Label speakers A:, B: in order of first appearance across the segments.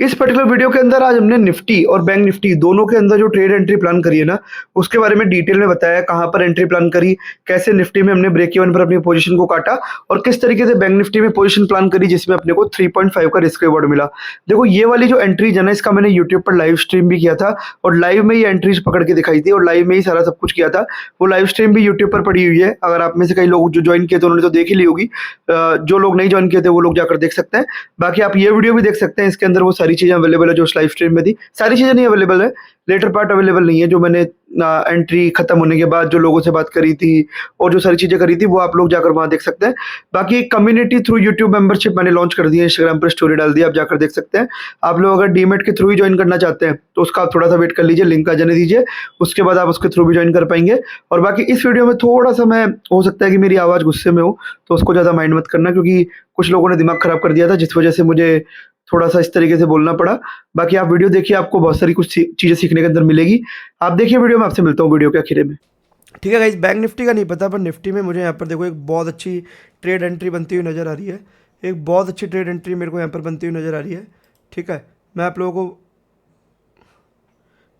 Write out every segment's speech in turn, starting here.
A: इस particular video के अंदर आज हमने निफ्टी और बैंक निफ्टी दोनों के अंदर जो ट्रेड एंट्री प्लान करी है ना, उसके बारे में डिटेल में बताया, कहाँ पर एंट्री प्लान करी, कैसे निफ्टी में हमने ब्रेक इवन पर अपनी पोजीशन को काटा और किस तरीके से बैंक निफ्टी में पोजीशन प्लान करी जिसमें अपने को 3.5 का रिस्क रिवॉर्ड मिला। देखो ये वाली जो एंट्रीज है ना, इसका मैंने यूट्यूब पर लाइव स्ट्रीम भी किया था और लाइव में ये एंट्रीज पकड़ के दिखाई थी और लाइव में ही सारा सब कुछ किया था। वो लाइव स्ट्रीम भी यूट्यूब पर पड़ी हुई है, अगर आप में से कई लोग जो ज्वाइन किए थे उन्होंने तो देख ही ली होगी। जो लोग नहीं ज्वाइन किए थे वो लोग जाकर देख सकते हैं। बाकी आप ये वीडियो भी देख सकते हैं, इसके अंदर वो सारी चीज़ें अवेलेबल है जो उस लाइव स्ट्रीम में थी। सारी चीज़ें नहीं अवेलेबल है, लेटर पार्ट अवेलेबल नहीं है, जो मैंने एंट्री खत्म होने के बाद जो लोगों से बात करी थी और जो सारी चीज़ें करी थी वो आप लोग जाकर वहाँ देख सकते हैं। बाकी कम्युनिटी थ्रू यूट्यूब मेंबरशिप मैंने लॉन्च कर दी है, इंस्टाग्राम पर स्टोरी डाल दी, आप जाकर देख सकते हैं। आप लोग अगर डीमेट के थ्रू ही ज्वाइन करना चाहते हैं तो उसका आप थोड़ा सा वेट कर लीजिए, लिंक आ जाने दीजिए, उसके बाद आप उसके थ्रू भी ज्वाइन कर पाएंगे। और बाकी इस वीडियो में थोड़ा सा मैं, हो सकता है कि मेरी आवाज़ गुस्से में हो तो उसको ज़्यादा माइंड मत करना, क्योंकि कुछ लोगों ने दिमाग खराब कर दिया था जिस वजह से मुझे थोड़ा सा इस तरीके से बोलना पड़ा। बाकी आप वीडियो देखिए, आपको बहुत सारी कुछ चीज़ें सीखने के अंदर मिलेगी। आप देखिए वीडियो में, आपसे मिलता हूँ वीडियो के आखिर में। ठीक है गाइस, बैंक निफ्टी का नहीं पता, पर निफ्टी में मुझे यहाँ पर देखो एक बहुत अच्छी ट्रेड एंट्री बनती हुई नज़र आ रही है। एक बहुत अच्छी ट्रेड एंट्री मेरे को यहाँ पर बनती हुई नज़र आ रही है। ठीक है, मैं आप लोगों को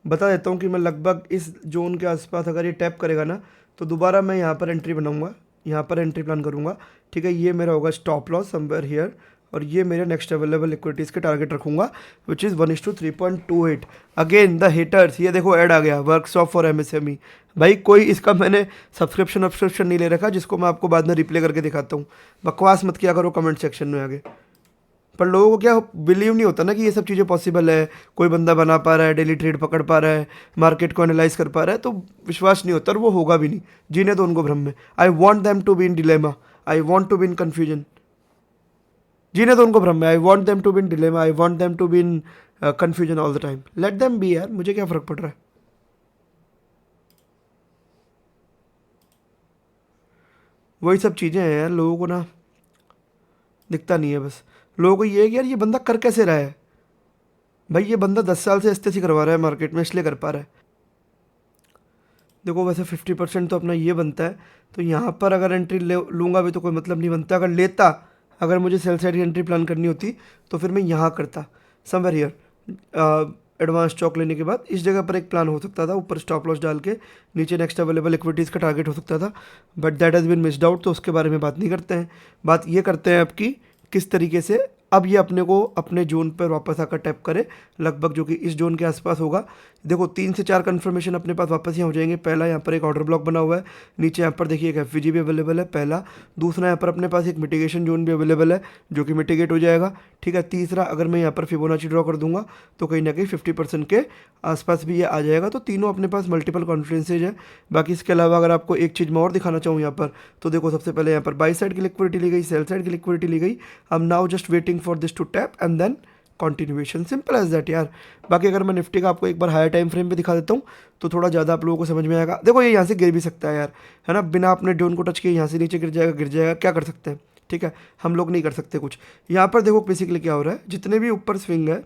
A: बता देता हूँ कि मैं लगभग इस जोन के आसपास अगर ये टैप करेगा ना तो दोबारा मैं यहाँ पर एंट्री बनाऊँगा, यहाँ पर एंट्री प्लान करूँगा। ठीक है, ये मेरा होगा स्टॉप लॉस समवेयर हियर और ये मेरे नेक्स्ट अवेलेबल इक्विटीज़ के टारगेट रखूँगा which is 1:3.28। Again the haters, ये देखो ऐड आ गया, वर्कशॉप फॉर एमएसएमई। भाई कोई इसका मैंने सब्सक्रिप्शन नहीं ले रखा जिसको मैं आपको बाद में रिप्ले करके दिखाता हूँ। बकवास मत किया करो कमेंट सेक्शन में आगे। पर लोगों को क्या बिलीव नहीं होता ना कि ये सब चीज़ें पॉसिबल है, कोई बंदा बना पा रहा है, डेली ट्रेड पकड़ पा रहा है, मार्केट को एनालाइज कर पा रहा है, तो विश्वास नहीं होता और वो होगा भी नहीं। जीने तो उनको भ्रम में। I want them to be in dilemma, I want to be in confusion. जीने तो उनको भ्रम में। I want them to be in dilemma, I want them to be in confusion all the time. Let them be यार, मुझे क्या फ़र्क पड़ रहा है। वही सब चीज़ें हैं यार, लोगों को ना दिखता नहीं है। बस लोगों को ये है कि यार ये बंदा कर कैसे रहा है। भाई ये बंदा 10 साल से ऐसे करवा रहा है मार्केट में, इसलिए कर पा रहा है। देखो वैसे 50% तो अपना ये बनता है, तो यहाँ पर अगर एंट्री ले लूँगा भी तो कोई मतलब नहीं बनता। अगर लेता, अगर मुझे सेल साइड की एंट्री प्लान करनी होती तो फिर मैं यहाँ करता समवेयर हियर। एडवांस स्टॉक लेने के बाद इस जगह पर एक प्लान हो सकता था, ऊपर स्टॉप लॉस डाल के नीचे नेक्स्ट अवेलेबल इक्विटीज़ का टारगेट हो सकता था, but that has been missed out, तो उसके बारे में बात नहीं करते हैं। बात ये करते हैं आपकी किस तरीके से अब ये अपने को अपने जोन पर वापस आकर टैप करे, लगभग जो कि इस जोन के आसपास होगा। देखो 3 से 4 कन्फर्मेशन अपने पास वापस यहाँ हो जाएंगे। पहला यहाँ पर एक ऑर्डर ब्लॉक बना हुआ है, नीचे यहाँ पर देखिए एक एफवीजी भी अवेलेबल है पहला। दूसरा यहाँ पर अपने पास एक मिटिगेशन जोन भी अवेलेबल है जो कि मिटिगेट हो जाएगा। ठीक है, तीसरा अगर मैं यहाँ पर फिबोनाची ड्रॉ कर दूंगा तो कहीं ना कहीं 50% के आसपास भी ये आ जाएगा। तो तीनों अपने पास मल्टीपल कॉन्फिडेंसेज है। बाकी इसके अलावा अगर आपको एक चीज़ मैं और दिखाना चाहूँ यहाँ पर, तो देखो सबसे पहले यहाँ पर बाई साइड की लिक्विडिटी ली गई, सेल साइड की लिक्विडिटी ली गई। I am now just waiting for this to tap and then continuation, simple as that यार। बाकी अगर मैं निफ्टी का आपको एक बार हायर टाइम फ्रेम पे दिखा देता हूँ तो थोड़ा ज़्यादा आप लोगों को समझ में आएगा। देखो ये यहाँ से गिर भी सकता है यार, है ना, बिना अपने जोन को टच किए यहाँ से नीचे गिर जाएगा, गिर जाएगा, क्या कर सकते हैं। ठीक है, हम लोग नहीं कर सकते कुछ। यहाँ पर देखो बेसिकली क्या हो रहा है, जितने भी ऊपर स्विंग है,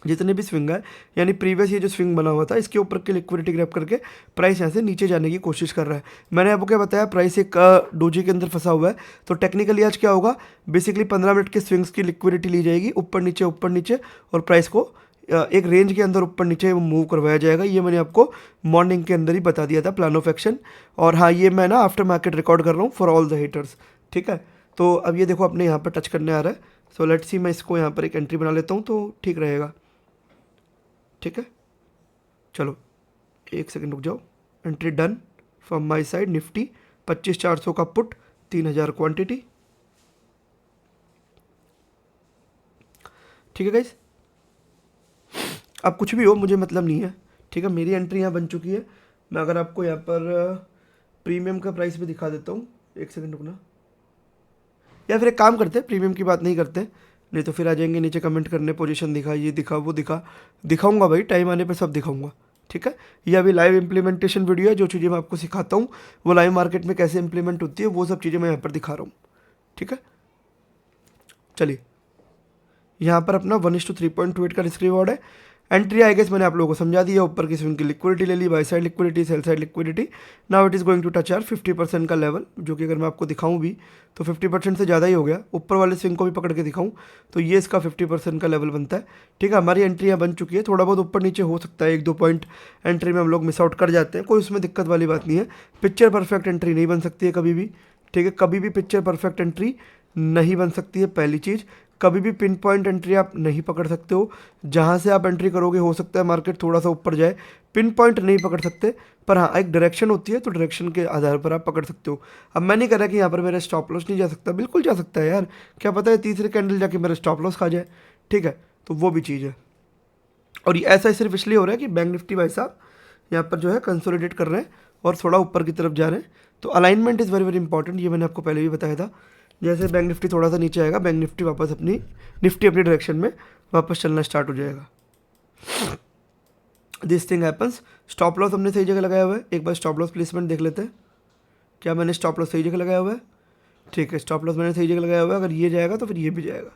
A: जितने भी स्विंग है, यानी प्रीवियस ये जो स्विंग बना हुआ था इसके ऊपर की लिक्विडिटी ग्रैब करके प्राइस यहाँ से नीचे जाने की कोशिश कर रहा है। मैंने आपको क्या बताया, प्राइस एक डोजी के अंदर फंसा हुआ है। तो टेक्निकली आज क्या होगा, बेसिकली 15 मिनट के स्विंग्स की लिक्विडिटी ली जाएगी, ऊपर नीचे और प्राइस को एक रेंज के अंदर ऊपर नीचे मूव करवाया जाएगा। ये मैंने आपको मॉर्निंग के अंदर ही बता दिया था, प्लान ऑफ एक्शन। और हाँ, ये मैं ना आफ्टर मार्केट रिकॉर्ड कर रहा हूँ फॉर ऑल द हेटर्स। ठीक है, तो अब ये देखो अपने यहाँ पर टच करने आ रहा है। सो लेट्स सी, मैं इसको यहाँ पर एक एंट्री बना लेता हूँ तो ठीक रहेगा। ठीक है, चलो एक सेकंड रुक जाओ। Entry done from my side, Nifty 25,400 का पुट, 3,000 क्वांटिटी। ठीक है गाइस, अब कुछ भी हो मुझे मतलब नहीं है। ठीक है, मेरी एंट्री यहाँ बन चुकी है। मैं अगर आपको यहाँ पर प्रीमियम का प्राइस भी दिखा देता हूँ, एक सेकंड रुकना। या फिर एक काम करते हैं, प्रीमियम की बात नहीं करते, नहीं तो फिर आ जाएंगे नीचे कमेंट करने, पोजीशन दिखा, ये दिखा, वो दिखा। दिखाऊंगा भाई, टाइम आने पे सब दिखाऊंगा। ठीक है, ये अभी लाइव इंप्लीमेंटेशन वीडियो है। जो चीज़ें मैं आपको सिखाता हूँ वो लाइव मार्केट में कैसे इंप्लीमेंट होती है, वो सब चीज़ें मैं यहाँ पर दिखा रहा हूँ। ठीक है, चलिए यहाँ पर अपना 1:3.28 का रिस्क रिवॉर्ड है एंट्री आई गेस मैंने आप लोगों को समझा दिया। ऊपर की स्विंग की लिक्विडिटी ले ली, buy side liquidity, sell side liquidity. Now it is going to touch यार 50% का लेवल, जो कि अगर मैं आपको दिखाऊं भी तो 50% से ज़्यादा ही हो गया। ऊपर वाले स्विंग को भी पकड़ के दिखाऊं तो ये इसका 50% का लेवल बनता है। ठीक है, हमारी एंट्री यहाँ बन चुकी है। थोड़ा बहुत ऊपर नीचे हो सकता है, 1-2 पॉइंट एंट्री में हम लोग मिस आउट कर जाते हैं, कोई उसमें दिक्कत वाली बात नहीं है। पिक्चर परफेक्ट एंट्री नहीं बन सकती है कभी भी। ठीक है, कभी भी पिक्चर परफेक्ट एंट्री नहीं बन सकती है। पहली चीज़, कभी भी पिन पॉइंट एंट्री आप नहीं पकड़ सकते हो। जहाँ से आप एंट्री करोगे हो सकता है मार्केट थोड़ा सा ऊपर जाए, पिन पॉइंट नहीं पकड़ सकते, पर हाँ एक डायरेक्शन होती है, तो डायरेक्शन के आधार पर आप पकड़ सकते हो। अब मैं नहीं कह रहा कि यहाँ पर मेरा स्टॉप लॉस नहीं जा सकता, बिल्कुल जा सकता है यार, क्या पता है तीसरे कैंडल जाके मेरा स्टॉप लॉस खा जाए। ठीक है, तो वो भी चीज़ है। और ये ऐसा सिर्फ इसलिए हो रहा है कि बैंक निफ्टी भाई साहब यहाँ पर जो है कंसोलिडेट कर रहे हैं और थोड़ा ऊपर की तरफ जा रहे हैं। तो alignment is very very important, ये मैंने आपको पहले भी बताया था। जैसे बैंक निफ्टी थोड़ा सा नीचे आएगा, बैंक निफ्टी वापस निफ्टी अपनी डायरेक्शन में वापस चलना स्टार्ट हो जाएगा। This thing happens. Stop loss हमने सही जगह लगाया हुआ है, एक बार स्टॉप लॉस प्लेसमेंट देख लेते हैं। क्या मैंने स्टॉप लॉस सही जगह लगाया हुआ है? ठीक है, स्टॉप लॉस मैंने सही जगह लगाया हुआ है। अगर ये जाएगा तो फिर ये भी जाएगा,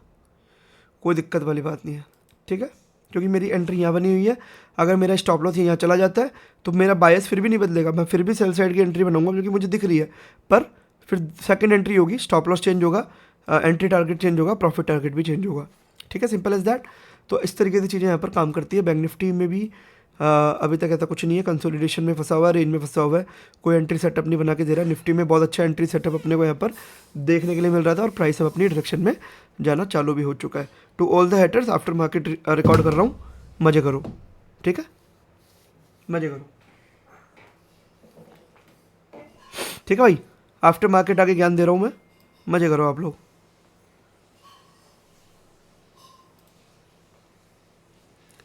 A: कोई दिक्कत वाली बात नहीं है। ठीक है, क्योंकि मेरी एंट्री यहाँ बनी हुई है। अगर मेरा स्टॉप लॉस यहाँ चला जाता है तो मेरा बायस फिर भी नहीं बदलेगा, मैं फिर भी सेल साइड की एंट्री बनाऊंगा क्योंकि मुझे दिख रही है। पर फिर सेकंड एंट्री होगी, स्टॉप लॉस चेंज होगा, एंट्री टारगेट चेंज होगा, प्रॉफिट टारगेट भी चेंज होगा। ठीक है, सिंपल एज दैट। तो इस तरीके से चीज़ें यहाँ पर काम करती है। बैंक निफ्टी में भी अभी तक ऐसा कुछ नहीं है, कंसोलिडेशन में फंसा हुआ है, रेंज में फंसा हुआ है, कोई एंट्री सेटअप नहीं बना के दे रहा है। निफ्टी में बहुत अच्छा एंट्री सेटअप अपने को यहाँ पर देखने के लिए मिल रहा था और प्राइस अब अपनी डायरेक्शन में जाना चालू भी हो चुका है। To all the haters, after market record कर रहा हूँ, मज़े करो। ठीक है, मज़े करो। ठीक है भाई, आफ्टर मार्केट आके ज्ञान दे रहा हूँ मैं, मज़े करो आप लोग।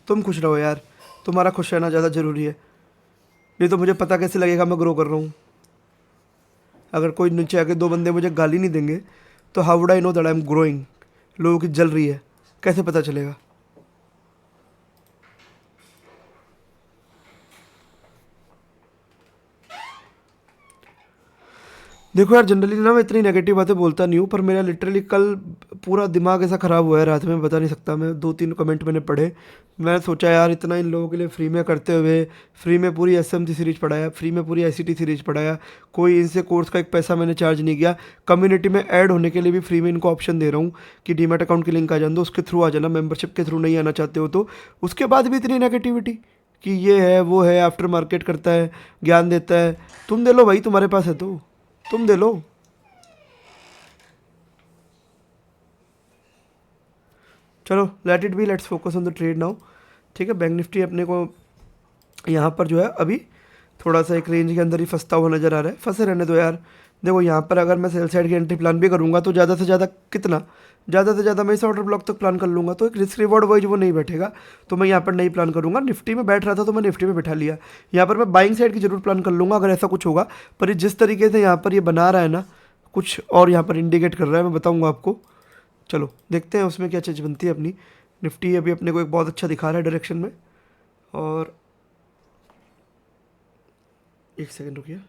A: तुम खुश रहो यार, तुम्हारा खुश रहना ज़्यादा ज़रूरी है। नहीं तो मुझे पता कैसे लगेगा मैं ग्रो कर रहा हूँ? अगर कोई नीचे आके 2 बंदे मुझे गाली नहीं देंगे तो how would I know that I am growing? लोगों की जल रही है, कैसे पता चलेगा? देखो यार, जनरली ना मैं इतनी नेगेटिव बातें बोलता नहीं हूँ, पर मेरा लिटरली कल पूरा दिमाग ऐसा ख़राब हुआ है रात में, बता नहीं सकता मैं। 2-3 कमेंट मैंने पढ़े, मैं सोचा यार इतना इन लोगों के लिए फ्री में करते हुए, फ्री में पूरी एसएमसी सीरीज पढ़ाया, फ्री में पूरी आईसीटी सीरीज पढ़ाया, कोई इनसे कोर्स का एक पैसा मैंने चार्ज नहीं किया, कम्युनिटी में ऐड होने के लिए भी फ्री में इनको ऑप्शन दे रहा हूँ कि डीमैट अकाउंट की लिंक आ जान दो, उसके थ्रू आ जाना, मेंबरशिप के थ्रू नहीं आना चाहते हो तो। उसके बाद भी इतनी नेगेटिविटी कि ये है वो है, आफ्टर मार्केट करता है, ज्ञान देता है। तुम दे लो भाई, तुम्हारे पास है तो तुम दे लो। चलो let it be, let's focus on the trade now. ठीक है, बैंक निफ्टी अपने को यहाँ पर जो है अभी थोड़ा सा एक रेंज के अंदर ही फंसता हुआ नज़र आ रहा है। फंसे रहने दो यार। देखो यहाँ पर अगर मैं सेल साइड की एंट्री प्लान भी करूँगा तो ज़्यादा से ज़्यादा कितना, ज़्यादा से ज़्यादा मैं इस ऑर्डर ब्लॉक तक प्लान कर लूँगा, तो एक रिस्क रिवॉर्ड वाइज वो नहीं बैठेगा, तो मैं यहाँ पर नहीं प्लान करूँगा। निफ्टी में बैठ रहा था तो मैं निफ्टी में बैठा लिया, यहाँ पर मैं बाइंग साइड की जरूर प्लान कर लूँगा अगर ऐसा कुछ होगा। पर ये जिस तरीके से यहाँ पर ये बना रहा है ना, कुछ और यहाँ पर इंडिकेट कर रहा है, मैं बताऊँगा आपको। चलो देखते हैं उसमें क्या चीज़ बनती है अपनी। निफ्टी अभी अपने को एक बहुत अच्छा दिखा रहा है डायरेक्शन में। और एक सेकंड रुकिए।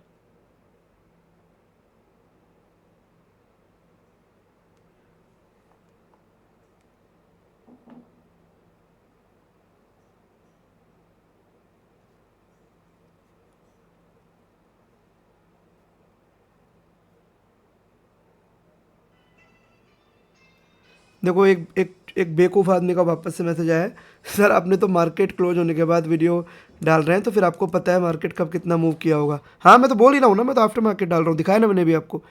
A: देखो एक एक एक बेवकूफ़ आदमी का वापस से मैसेज आया है, सर आपने तो मार्केट क्लोज होने के बाद वीडियो डाल रहे हैं तो फिर आपको पता है मार्केट कब कितना मूव किया होगा। हाँ मैं तो बोल ही रहा हूँ ना, मैं तो आफ्टर मार्केट डाल रहा हूँ, दिखाया ना मैंने भी आपको।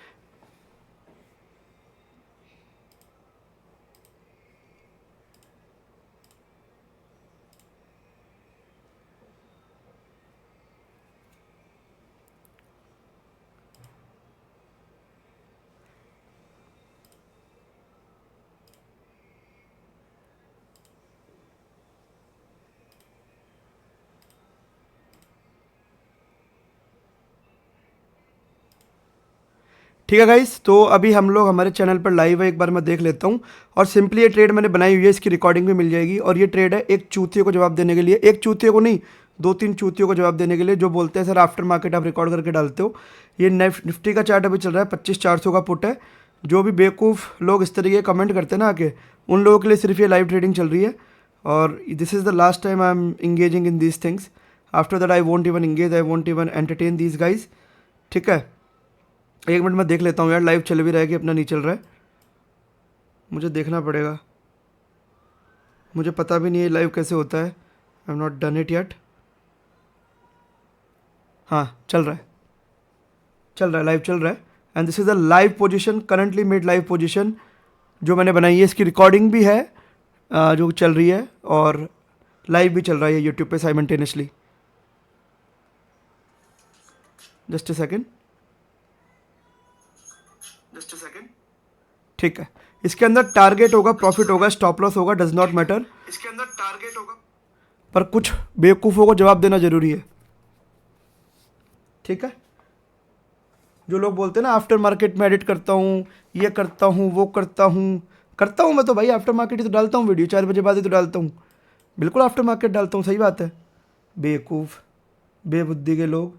A: ठीक है गाइस, तो अभी हम लोग हमारे चैनल पर लाइव है, एक बार मैं देख लेता हूँ। और सिंपली ये ट्रेड मैंने बनाई हुई है, इसकी रिकॉर्डिंग भी मिल जाएगी। और ये ट्रेड है एक चूतिए को जवाब देने के लिए, एक चूतिए को नहीं 2-3 चूतियों को जवाब देने के लिए, जो बोलते हैं सर आफ्टर मार्केट आप रिकॉर्ड करके डालते हो। ये निफ्टी का चार्ट अभी चल रहा है 25,400 का पुट है। जो भी बेवकूफ़ लोग इस तरीके कमेंट करते हैं ना आके, उन लोगों के लिए सिर्फ ये लाइव ट्रेडिंग चल रही है। और this is the last time I M engaging in these things. After that I want even engage, I want even entertain these guys. ठीक है, 1 मिनट में देख लेता हूँ यार, लाइव चल भी रहा है कि अपना नहीं चल रहा है, मुझे देखना पड़ेगा. मुझे पता भी नहीं है लाइव कैसे होता है. I am not done it yet. हाँ चल रहा है, चल रहा है, लाइव चल रहा है. And this is the live position, currently made live position जो मैंने बनाई है. इसकी रिकॉर्डिंग भी है जो चल रही है, और लाइव भी चल रहा है यूट्यूब पे साइमल्टेनियसली. Just a second. ठीक है, इसके अंदर टारगेट होगा, प्रॉफिट होगा, स्टॉप लॉस होगा, डज नॉट मैटर. इसके अंदर टारगेट होगा, पर कुछ बेवकूफ़ों को जवाब देना जरूरी है. ठीक है, जो लोग बोलते हैं ना आफ्टर मार्केट में एडिट करता हूँ, ये करता हूँ, वो करता हूँ मैं तो भाई आफ्टर मार्केट ही तो डालता हूँ वीडियो, 4 बजे बाद ही तो डालता हूँ. बिल्कुल आफ्टर मार्केट डालता हूँ, सही बात है. बेवकूफ़, बेबुद्धि के लोग.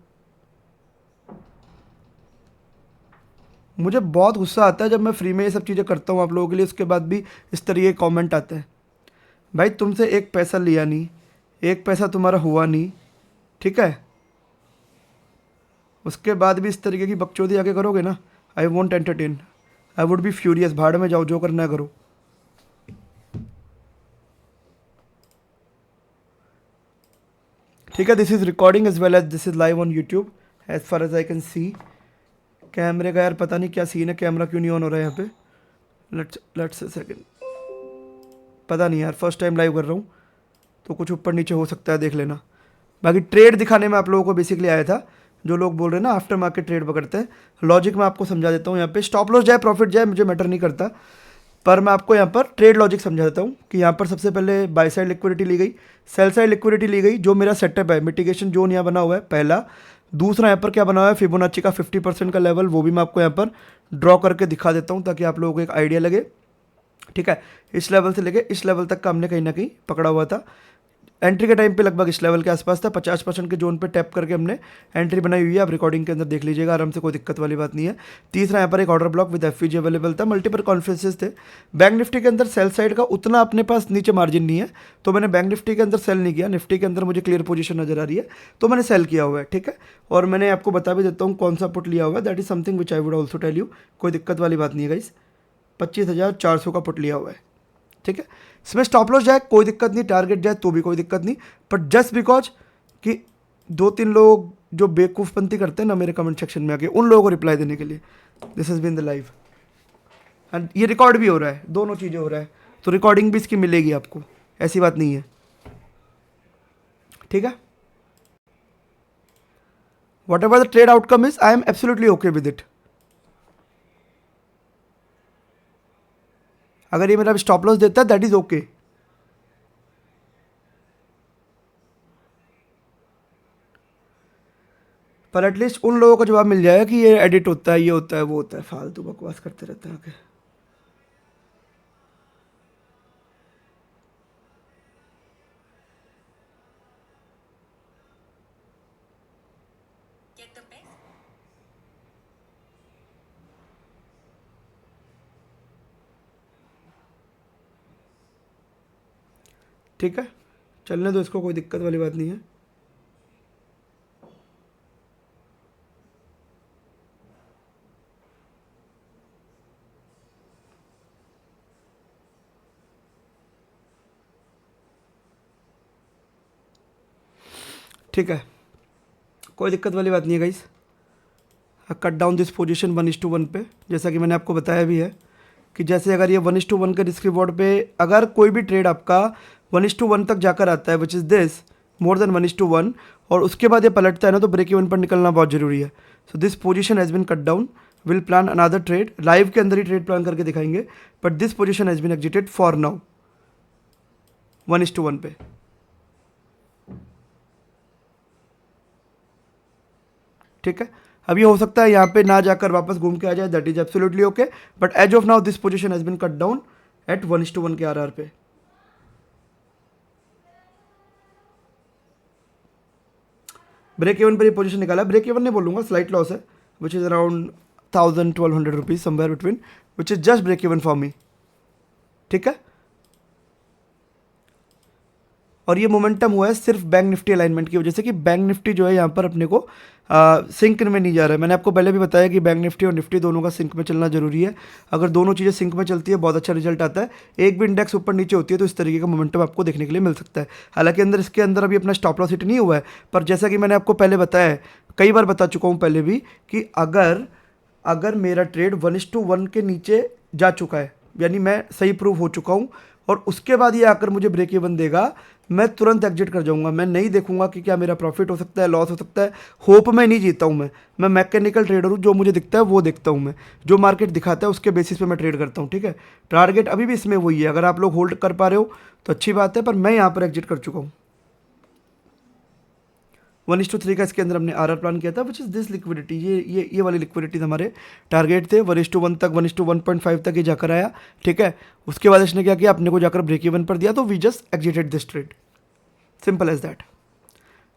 A: मुझे बहुत गुस्सा आता है जब मैं फ्री में ये सब चीज़ें करता हूँ आप लोगों के लिए, उसके बाद भी इस तरीके के कमेंट आते हैं. भाई तुमसे एक पैसा लिया नहीं, एक पैसा तुम्हारा हुआ नहीं, ठीक है, उसके बाद भी इस तरीके की बकचोदी आगे करोगे ना, I won't entertain. I would be furious. भाड़ में जाओ, जो करना है करो. ठीक है, this is recording as well as this is live on YouTube as far as I can see. कैमरे का यार पता नहीं क्या सीन है, कैमरा क्यों नहीं ऑन हो रहा है यहाँ पे. Let's second. पता नहीं यार, फर्स्ट टाइम लाइव कर रहा हूँ तो कुछ ऊपर नीचे हो सकता है, देख लेना. बाकी ट्रेड दिखाने में आप लोगों को बेसिकली आया था. जो लोग बोल रहे हैं ना आफ्टर मार्केट ट्रेड पकड़ते हैं, लॉजिक मैं आपको समझा देता हूँ. यहाँ पे स्टॉप लॉस जाए प्रॉफिट जाए मुझे मैटर नहीं करता, पर मैं आपको यहाँ पर ट्रेड लॉजिक समझा देता हूँ कि यहाँ पर सबसे पहले बाय साइड लिक्विडिटी ली गई, सेल साइड लिक्विडिटी ली गई. जो मेरा सेटअप है, मिटिगेशन जोन यहाँ बना हुआ है पहला. दूसरा यहाँ पर क्या बना हुआ है, फिबोनाची का 50% का लेवल, वो भी मैं आपको यहाँ पर ड्रॉ करके दिखा देता हूँ ताकि आप लोगों को एक आइडिया लगे. ठीक है, इस लेवल से लेके इस लेवल तक का हमने कहीं ना कहीं पकड़ा हुआ था. एंट्री के टाइम पे लगभग इस लेवल के आसपास था. 50% के जोन पे टैप करके हमने एंट्री बनाई हुई है. आप रिकॉर्डिंग के अंदर देख लीजिएगा आराम से, कोई दिक्कत वाली बात नहीं है. तीसरा यहाँ पर एक order block with FVG available था. मल्टीपल कॉन्फ्रेंसेस थे. बैंक निफ्टी के अंदर सेल साइड का उतना अपने पास नीचे मार्जिन नहीं है, तो मैंने बैंक निफ्टी के अंदर सेल नहीं किया. निफ्टी के अंदर मुझे क्लियर पोजीशन नजर आ रही है तो मैंने सेल किया हुआ है. ठीक है, और मैंने आपको बता भी देता हूँ कौन सा पुट लिया हुआ है. That is something which I would also tell you. कोई दिक्कत वाली बात नहीं है गाइस. 25,400 का पुट लिया हुआ है. ठीक है, इसमें स्टॉप लॉस जाए कोई दिक्कत नहीं, टारगेट जाए तो भी कोई दिक्कत नहीं, बट जस्ट बिकॉज कि 2-3 लोग जो बेवकूफ़पंती करते हैं ना मेरे कमेंट सेक्शन में आके, उन लोगों को रिप्लाई देने के लिए. This is been the live and ये रिकॉर्ड भी हो रहा है, दोनों चीज़ें हो रहा है, तो रिकॉर्डिंग भी इसकी मिलेगी आपको, ऐसी बात नहीं है. ठीक है, what ever the trade outcome is I am absolutely okay with it. अगर ये मेरा स्टॉप लॉस देता है दैट इज ओके. पर एटलीस्ट उन लोगों को जवाब मिल जाएगा कि ये एडिट होता है, ये होता है, वो होता है. फालतू बकवास करते रहते हैं आके. ठीक है, चलने दो इसको, कोई दिक्कत वाली बात नहीं है. ठीक है, कोई दिक्कत वाली बात नहीं है guys. Cut down this position 1:1 पे, जैसा कि मैंने आपको बताया भी है कि जैसे अगर ये 1:1 के रिस्क रिवॉर्ड पे अगर कोई भी ट्रेड आपका 1:1 तक जाकर आता है, which is this more than 1:1, और उसके बाद ये पलटता है ना, तो ब्रेक इवन पर निकलना बहुत जरूरी है. So this position has been cut down. Will plan another trade, live के अंदर ही ट्रेड प्लान करके दिखाएंगे, but this position has been exerted for now 1:1 पे. ठीक है, अब ये हो सकता है यहाँ पे ना जाकर वापस घूम के आ जाए, that is absolutely okay, but as of now this position has been cut down at 1:1 के आरआर पे. ब्रेक इवन पर ये पोजीशन निकाला. ब्रेक इवन नहीं बोलूंगा, स्लाइट लॉस है, which is around 1,000-1,200 rupees somewhere between, which is just break even for me. ठीक है, और ये मोमेंटम हुआ है सिर्फ बैंक निफ्टी अलाइनमेंट की वजह से कि बैंक निफ्टी जो है यहाँ पर अपने को सिंक में नहीं जा रहा है। मैंने आपको पहले भी बताया कि बैंक निफ्टी और निफ्टी दोनों का सिंक में चलना जरूरी है। अगर दोनों चीज़ें सिंक में चलती है बहुत अच्छा रिजल्ट आता है। एक भी इंडेक्स ऊपर नीचे होती है तो इस तरीके का मोमेंटम आपको देखने के लिए मिल सकता है। हालांकि इसके अंदर अभी अपना स्टॉप लॉस हिट नहीं हुआ है, पर जैसा कि मैंने आपको पहले बताया है, कई बार बता चुका हूँ पहले भी, कि अगर अगर मेरा ट्रेड 1:1 के नीचे जा चुका है, यानी मैं सही प्रूव हो चुका हूँ, और उसके बाद ये आकर मुझे ब्रेक इवन देगा, मैं तुरंत एग्जिट कर जाऊंगा। मैं नहीं देखूंगा कि क्या मेरा प्रॉफिट हो सकता है, लॉस हो सकता है। होप में नहीं जीता हूँ मैं मैकेनिकल ट्रेडर हूँ। जो मुझे दिखता है वो देखता हूँ मैं, जो मार्केट दिखाता है उसके बेसिस पे मैं ट्रेड करता हूँ, ठीक है। टारगेट अभी भी इसमें वही है। अगर आप लोग होल्ड कर पा रहे हो तो अच्छी बात है, पर मैं यहाँ पर एग्जिट कर चुका हूँ। 1:3 का इसके अंदर हमने आर प्लान किया था, विच इज़ दिस लिक्विडिटी। ये वाली लिक्विडिटी हमारे टारगेट थे। 1:1 तक, 1:1.5 तक ये जाकर आया, ठीक है। उसके बाद इसने क्या किया, अपने को जाकर ब्रेक इवन पर दिया, तो we just exited this trade, simple as that.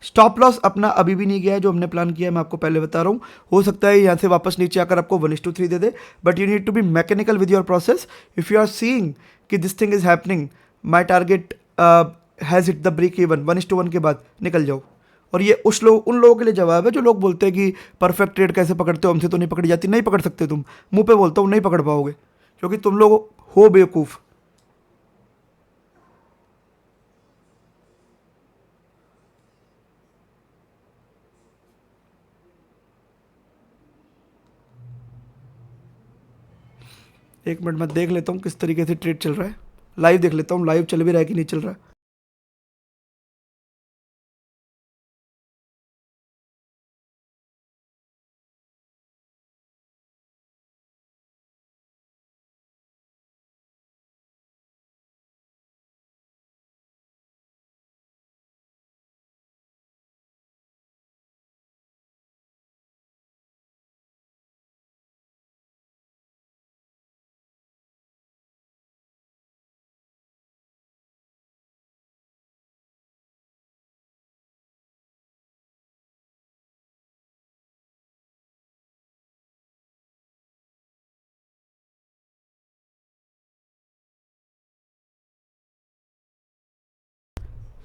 A: Stop loss अपना अभी भी नहीं गया है जो हमने प्लान किया है, मैं आपको पहले बता रहा हूँ। हो सकता है यहाँ से वापस नीचे आकर आपको 1:3 दे दे, but you need to be mechanical with your process. If you are seeing कि this thing is happening, my target has hit the break even 1:1 के बाद, निकल जाओ। और ये उन लोगों के लिए जवाब है जो लोग बोलते हैं कि परफेक्ट ट्रेड कैसे पकड़ते हो, हमसे तो नहीं पकड़ी जाती। नहीं पकड़ सकते तुम, मुंह पे बोलता हूँ, नहीं पकड़ पाओगे, क्योंकि तुम लोग हो बेवकूफ़। एक मिनट मैं देख लेता हूँ किस तरीके से ट्रेड चल रहा है। लाइव देख लेता हूँ, लाइव चल भी रहा है कि नहीं चल रहा है।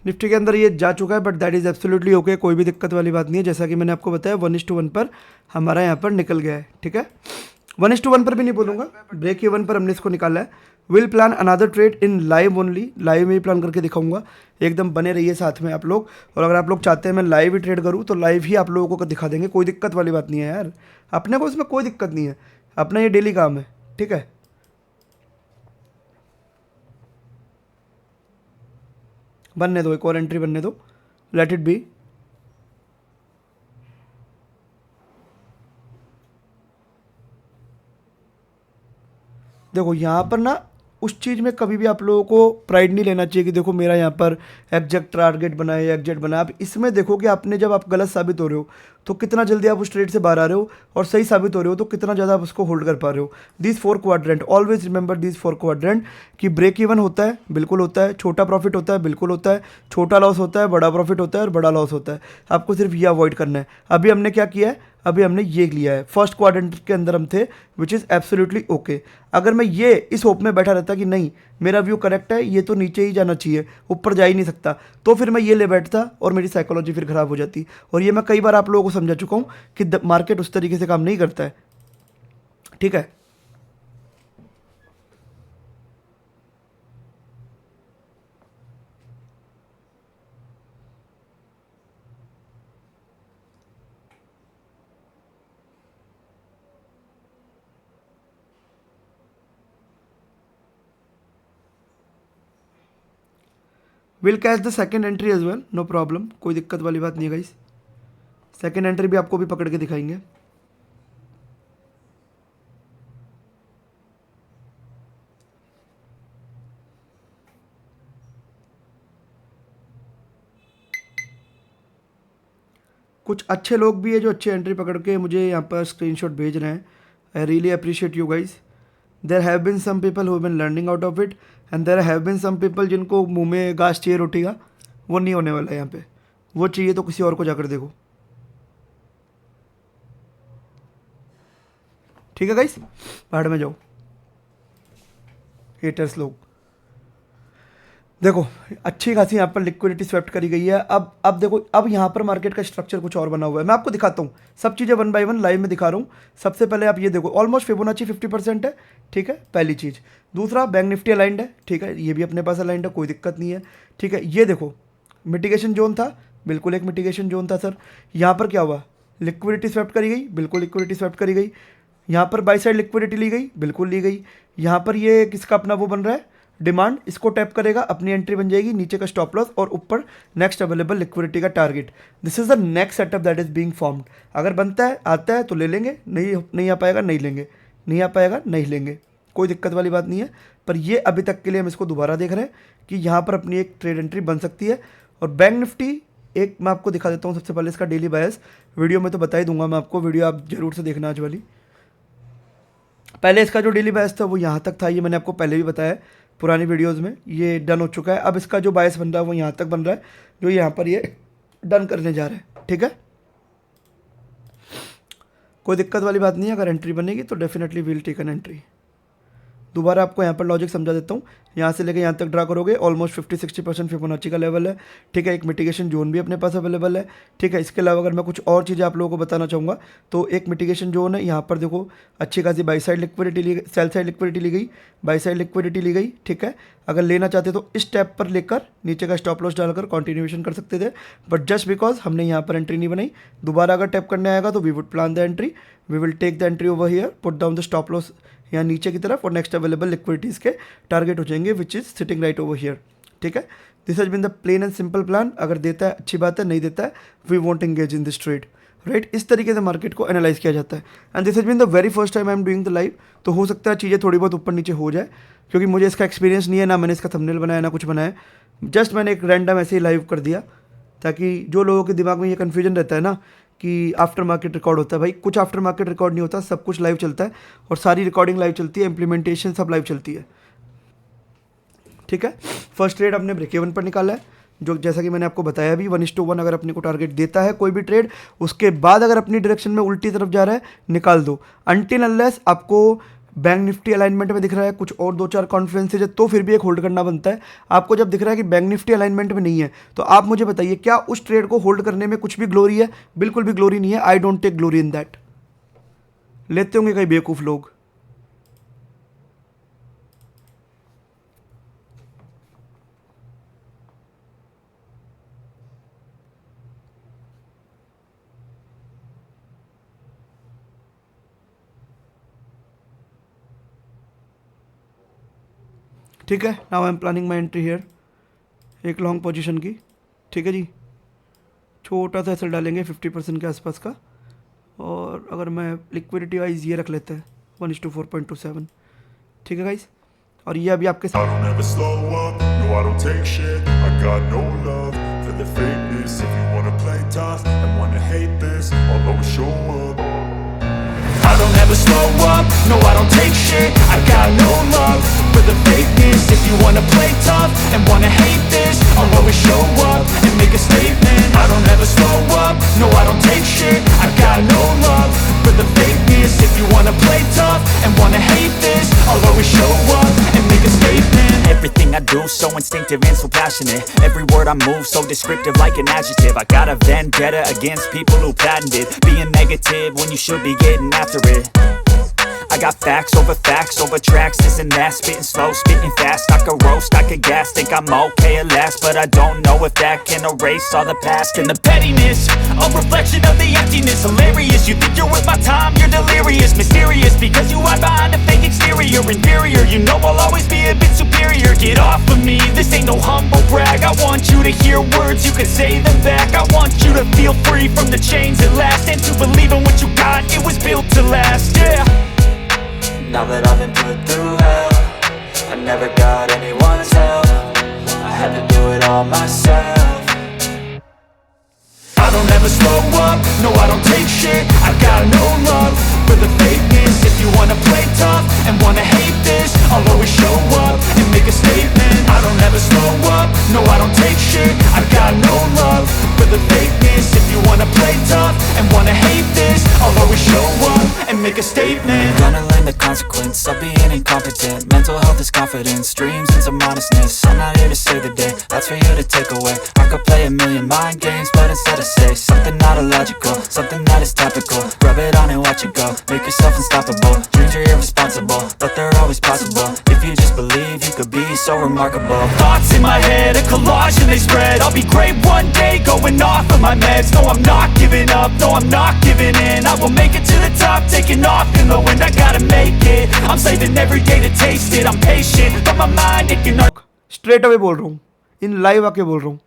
A: निफ्टी के अंदर ये जा चुका है, but that is absolutely okay, कोई भी दिक्कत वाली बात नहीं है। जैसा कि मैंने आपको बताया 1:1 पर हमारा यहाँ पर निकल गया है, ठीक है। 1:1 पर भी नहीं बोलूँगा, ब्रेक इवन पर हमने इसको निकाला है। Will plan another trade in live only, live में ही प्लान करके दिखाऊंगा। एकदम बने रहिए साथ में आप लोग। और अगर आप लोग चाहते हैं मैं लाइव ही ट्रेड करूँ तो लाइव ही आप लोगों को दिखा देंगे, कोई दिक्कत वाली बात नहीं है यार। अपने को इसमें कोई दिक्कत नहीं है, अपना ये डेली काम है, ठीक है। बनने दो, एक और एंट्री बनने दो, लेट इट बी। देखो यहाँ पर ना, उस चीज़ में कभी भी आप लोगों को प्राइड नहीं लेना चाहिए कि देखो मेरा यहाँ पर एग्जैक्ट टारगेट बना है, एग्जैक्ट बना है। आप इसमें देखो कि आपने, जब आप गलत साबित हो रहे हो तो कितना जल्दी आप उस ट्रेड से बाहर आ रहे हो, और सही साबित हो रहे हो तो कितना ज़्यादा आप उसको होल्ड कर पा रहे हो। These 4 quadrant, always remember these 4 quadrant, कि ब्रेक इवन होता है, बिल्कुल होता है। छोटा प्रॉफिट होता है, बिल्कुल होता है। छोटा लॉस होता है, बड़ा प्रॉफिट होता है, और बड़ा लॉस होता है। आपको सिर्फ ये अवॉइड करना है। अभी हमने क्या किया है, अभी हमने ये लिया है, फर्स्ट क्वाड्रेंट के अंदर हम थे, विच इज़ एब्सोल्युटली ओके। अगर मैं ये इस होप में बैठा रहता कि नहीं मेरा व्यू करेक्ट है, ये तो नीचे ही जाना चाहिए, ऊपर जा ही नहीं सकता, तो फिर मैं ये ले बैठता और मेरी साइकोलॉजी फिर ख़राब हो जाती। और ये मैं कई बार आप लोगों को समझा चुका हूँ कि मार्केट उस तरीके से काम नहीं करता है, ठीक है। Will catch the second entry as well, no problem, कोई दिक्कत वाली बात नहीं है गाइस। सेकेंड एंट्री भी आपको भी पकड़ के दिखाएंगे। कुछ अच्छे लोग भी है जो अच्छे एंट्री पकड़ के मुझे यहाँ पर स्क्रीनशॉट भेज रहे हैं। I really appreciate you guys. There have been some people who been learning out of it, and there have been some people जिनको मुंह में घास चाहिए रोटी का, वो नहीं होने वाला है यहाँ पे। वो चाहिए तो किसी और को जाकर देखो, ठीक है गाइस। पहाड़ में जाओ हेटर्स लोग। देखो अच्छी खासी यहाँ पर लिक्विडिटी स्वेप्ट करी गई है। अब देखो, अब यहाँ पर मार्केट का स्ट्रक्चर कुछ और बना हुआ है। मैं आपको दिखाता हूँ, सब चीज़ें वन बाय वन लाइव में दिखा रहा हूँ। सबसे पहले आप ये देखो, ऑलमोस्ट फिबोनाची 50% है, ठीक है, पहली चीज़। दूसरा, बैंक निफ्टी अलाइंड है, ठीक है, ये भी अपने पास अलाइंड है, कोई दिक्कत नहीं है, ठीक है। ये देखो मिटिगेशन जोन था, बिल्कुल एक मिटिगेशन जोन था सर। यहाँ पर क्या हुआ, लिक्विडिटी स्वेप्ट करी गई, बिल्कुल लिक्विडिटी स्वेप्ट करी गई। यहाँ पर बाई साइड लिक्विडिटी ली गई, बिल्कुल ली गई। यहाँ पर ये किसका अपना वो बन रहा है, डिमांड, इसको टैप करेगा, अपनी एंट्री बन जाएगी, नीचे का स्टॉप लॉस और ऊपर नेक्स्ट अवेलेबल लिक्विडिटी का target. This is the next setup that is being formed. अगर बनता है, आता है तो ले लेंगे, नहीं आ पाएगा नहीं लेंगे, नहीं आ पाएगा नहीं लेंगे, कोई दिक्कत वाली बात नहीं है। पर ये अभी तक के लिए हम इसको दोबारा देख रहे हैं कि यहाँ पर अपनी एक ट्रेड एंट्री बन सकती है। और बैंक निफ्टी एक मैं आपको दिखा देता हूँ सबसे पहले, इसका डेली बायस वीडियो में तो बता ही दूंगा मैं आपको, वीडियो आप जरूर से देखना आज वाली। पहले इसका जो डेली बायस था वो यहाँ तक था, ये मैंने आपको पहले भी बताया पुरानी वीडियोस में, ये डन हो चुका है। अब इसका जो बायस बन रहा है वो यहाँ तक बन रहा है, जो यहाँ पर ये डन करने जा रहा है, ठीक है, कोई दिक्कत वाली बात नहीं है। अगर एंट्री बनेगी तो definitely will take an entry. दोबारा आपको यहाँ पर लॉजिक समझा देता हूँ, यहाँ से लेकर यहाँ तक ड्रा करोगे, ऑलमोस्ट 50-60% फिबोनाची का लेवल है, ठीक है। एक मिटिगेशन जोन भी अपने पास अवेलेबल है, ठीक है। इसके अलावा अगर मैं कुछ और चीज़ें आप लोगों को बताना चाहूँगा तो एक मिटिगेशन जोन है, यहाँ पर देखो अच्छी खासी बाई साइड लिक्विडिटी ली गई, सेल साइड लिक्विडिटी ली गई, बाई साइड लिक्विडिटी ली गई, ठीक है। अगर लेना चाहते तो इस टैप पर लेकर नीचे का स्टॉप लॉस डालकर कॉन्टिन्यूएशन कर सकते थे, बट जस्ट बिकॉज हमने यहाँ पर एंट्री नहीं बनाई, दोबारा अगर टैप करने आएगा तो we would plan the entry, we will take the entry over here, put down the stop loss यहाँ नीचे की तरफ, और नेक्स्ट अवेलेबल लिक्विडिटीज़ के टारगेट हो जाएंगे which is sitting right over here, ठीक है। This has been the plain and simple plan. अगर देता है अच्छी बात है, नहीं देता है we want engage in this trade, right. इस तरीके से मार्केट को एनालाइज किया जाता है। And this has been the very first time I am doing the live, तो हो सकता है चीज़ें थोड़ी बहुत ऊपर नीचे हो जाए, क्योंकि मुझे इसका एक्सपीरियंस नहीं है, ना मैंने इसका थंबनेल बनाया ना कुछ बनाया, जस्ट मैंने एक रैंडम ऐसे ही लाइव कर दिया, ताकि जो लोगों के दिमाग में ये कन्फ्यूजन रहता है ना कि आफ्टर मार्केट रिकॉर्ड होता है, भाई कुछ आफ्टर मार्केट रिकॉर्ड नहीं होता, सब कुछ लाइव चलता है, और सारी रिकॉर्डिंग लाइव चलती है, इंप्लीमेंटेशन सब लाइव चलती है, ठीक है। फर्स्ट ट्रेड हमने ब्रेक इवन पर निकाला है, जो जैसा कि मैंने आपको बताया भी 1:1 अगर अपने को टारगेट देता है कोई भी ट्रेड, उसके बाद अगर अपनी डायरेक्शन में उल्टी तरफ जा रहा है निकाल दो, अनटिल अनलेस आपको बैंक निफ्टी अलाइनमेंट में दिख रहा है, कुछ और 2-4 कॉन्फ्रेंसेज है तो फिर भी एक होल्ड करना बनता है। आपको जब दिख रहा है कि बैंक निफ्टी अलाइनमेंट में नहीं है, तो आप मुझे बताइए क्या उस ट्रेड को होल्ड करने में कुछ भी ग्लोरी है? बिल्कुल भी ग्लोरी नहीं है। I don't take glory in that. लेते होंगे कई बेवकूफ़ लोग। ठीक है, now I am planning my entry here, एक लॉन्ग पोजीशन की, ठीक है जी। छोटा सा ऐसे डालेंगे 50% के आसपास का, और अगर मैं लिक्विडिटी वाइज ये रख लेते हैं 1:4.27, ठीक है गाइस। और ये अभी आपके
B: I don't ever slow up, no I don't take shit. I got no love for the fakeness. If you wanna play tough and wanna hate this, I'll always show up and make a statement. I don't ever slow up, no I don't take shit. I got no love for the fakeness. If you wanna play tough and wanna hate this, I'll always show up and make a statement. Everything I do so instinctive and so passionate. Every word I move so descriptive like an adjective. I got a vendetta against people who patented being negative when you should be getting after it. I got facts over tracks, this and that. Spitting slow, spitting fast, I could roast, I could gas. Think I'm okay at last, but I don't know if that can erase all the past. And the pettiness, a reflection of the emptiness. Hilarious, you think you're worth my time, you're delirious. Mysterious, because you hide behind a fake exterior. Inferior, you know I'll always be a bit superior. Get off of me, this ain't no humble brag. I want you to hear words, you can say them back. I want you to feel free from the chains at last, and to believe in what you got, it was built to last, yeah. Now that I've been put through hell, I never got anyone's help. I had to do it all myself. I don't ever slow up, no I don't take shit. I got no love for the fakeness. If you wanna play tough and wanna hate this, I'll always show up and make a statement. I don't ever slow up, no I don't take shit. I got no love for the fakeness. If you wanna play tough and wanna hate this, I'll always show up and make a statement.
C: Gonna learn the consequence of being incompetent. Mental health is confidence, dreams and some honestness. I'm not here to save the day, that's for you to take away. I could play a million mind games, but instead I say something not illogical, something that is topical. Rub it on and watch it go, make yourself unstoppable. Dreams are irresponsible, but they're always possible. If you just believe, you could be so remarkable.
B: Thoughts in my head, a collage and they spread. I'll be great one day, going off of my meds. No, I'm not giving up, no, I'm not giving in. I will make it to the top, taking off in the wind. I gotta make it, I'm saving every day to taste it. I'm patient, but my mind, it can
A: straight away बोल रहा हूँ, इन live आके बोल रहा हूँ.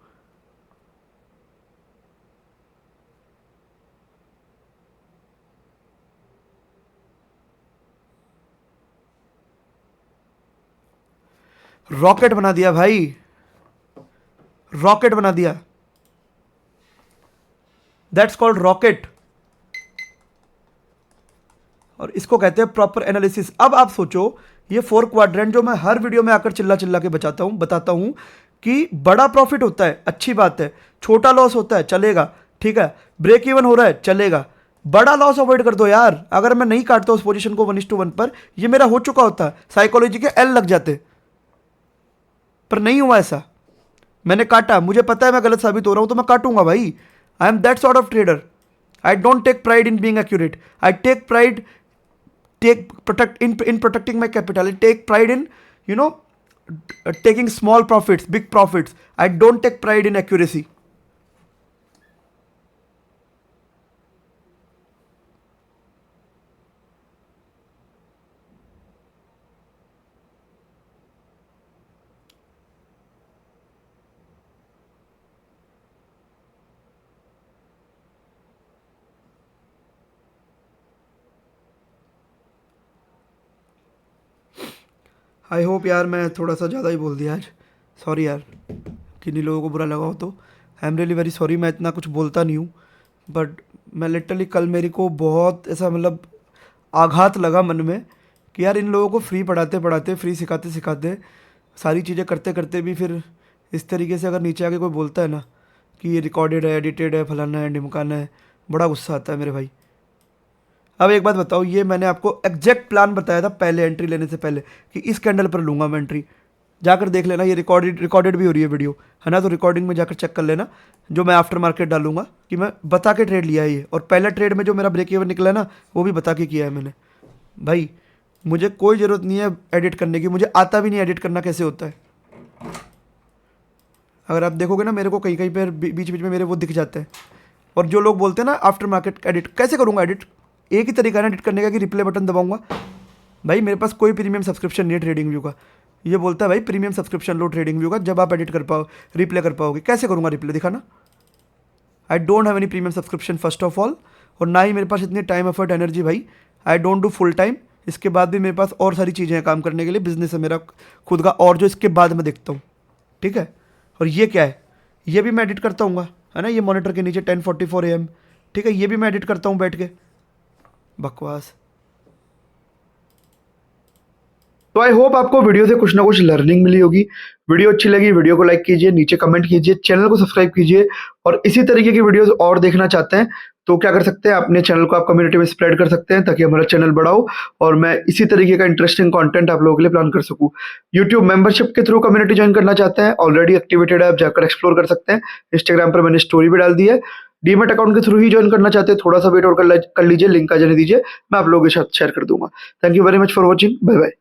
A: Rocket बना दिया भाई, रॉकेट बना दिया. That's called rocket. और इसको कहते हैं प्रॉपर एनालिसिस. अब आप सोचो, ये 4 क्वाड्रेंट जो मैं हर वीडियो में आकर चिल्ला चिल्ला के बताता हूं कि बड़ा प्रॉफिट होता है, अच्छी बात है. छोटा लॉस होता है, चलेगा, ठीक है. ब्रेक इवन हो रहा है, चलेगा. बड़ा लॉस अवॉइड कर दो यार. अगर मैं नहीं काटता उस पोजीशन को 1:1 पर, ये मेरा हो चुका होता. साइकोलॉजी के एल लग जाते, पर नहीं हुआ ऐसा. मैंने काटा, मुझे पता है मैं गलत साबित हो रहा हूं, तो मैं काटूंगा भाई. I am that sort of trader. I don't take pride in being accurate. I take pride in protecting my capital. I take pride in, taking small profits, big profits. I don't take pride in accuracy. I hope यार मैं थोड़ा सा ज़्यादा ही बोल दिया आज. Sorry यार, किन्हीं लोगों को बुरा लगा हो तो. I am really very sorry. मैं इतना कुछ बोलता नहीं हूँ, बट मैं लिटरली कल मेरे को बहुत ऐसा मतलब आघात लगा मन में कि यार इन लोगों को फ्री पढ़ाते पढ़ाते, फ्री सिखाते सिखाते, सारी चीज़ें करते करते भी फिर इस तरीके से अगर नीचे आके कोई बोलता है ना कि ये रिकॉर्डेड है, एडिटेड है, फलाना है, ढिमकाना है, बड़ा गुस्सा आता है मेरे भाई. अब एक बात बताओ, ये मैंने आपको एग्जैक्ट प्लान बताया था पहले एंट्री लेने से पहले कि इस कैंडल पर लूँगा मैं एंट्री. जाकर देख लेना, ये रिकॉर्डेड भी हो रही है वीडियो, है ना. तो रिकॉर्डिंग में जाकर चेक कर लेना, जो मैं आफ्टर मार्केट डालूंगा कि मैं बता के ट्रेड लिया है ये. और पहला ट्रेड में जो मेरा ब्रेक इवन निकला है ना, वो भी बता के किया है मैंने. भाई मुझे कोई ज़रूरत नहीं है एडिट करने की, मुझे आता भी नहीं एडिट करना कैसे होता है. अगर आप देखोगे ना मेरे को कहीं कहीं पर बीच बीच में मेरे वो दिख जाते हैं. और जो लोग बोलते हैं ना आफ्टर मार्केट एडिट कैसे करूँगा, एडिट एक ही तरीका है एडिट करने का कि रिप्ले बटन दबाऊंगा. भाई मेरे पास कोई प्रीमियम सब्सक्रिप्शन नहीं है ट्रेडिंग व्यू का. ये बोलता है भाई प्रीमियम सब्सक्रिप्शन लो ट्रेडिंग व्यू का, जब आप एडिट कर पाओ, रिप्ले कर पाओगे. कैसे करूँगा रिप्ले, दिखाना. I don't have any premium subscription first of all, और ना ही मेरे पास इतनी टाइम एफर्ट एनर्जी. भाई I don't do full time. इसके बाद भी मेरे पास और सारी चीज़ें हैं काम करने के लिए, बिजनेस है मेरा खुद का, और जो इसके बाद मैं देखता हूँ, ठीक है. और ये क्या है, ये भी मैं एडिट करता हूँ, है ना. ये मॉनिटर के नीचे 10:44 AM, ठीक है. ये भी मैं एडिट करता हूँ बैठ के. बकवास. तो आई होप आपको वीडियो से कुछ ना कुछ लर्निंग मिली होगी. वीडियो अच्छी लगी, वीडियो को लाइक कीजिए, नीचे कमेंट कीजिए, चैनल को सब्सक्राइब कीजिए. और इसी तरीके की वीडियोस और देखना चाहते हैं तो क्या कर सकते हैं, अपने चैनल को आप कम्युनिटी में स्प्रेड कर सकते हैं ताकि हमारा चैनल बड़ा हो और मैं इसी तरीके का इंटरेस्टिंग कंटेंट आप लोगों के लिए प्लान कर सकूं. यूट्यूब मेंबरशिप के थ्रू कम्युनिटी ज्वाइन करना चाहते हैं, ऑलरेडी एक्टिवेटेड है, आप जाकर एक्सप्लोर कर सकते हैं. इंस्टाग्राम पर मैंने स्टोरी भी डाल दी है. डीमेट अकाउंट के थ्रू ही ज्वाइन करना चाहते हैं, थोड़ा सा वेट और कर लीजिए, लिंक आ जाने दीजिए, मैं आप लोगों के साथ शेयर कर दूंगा. Thank you very much for watching. Bye bye.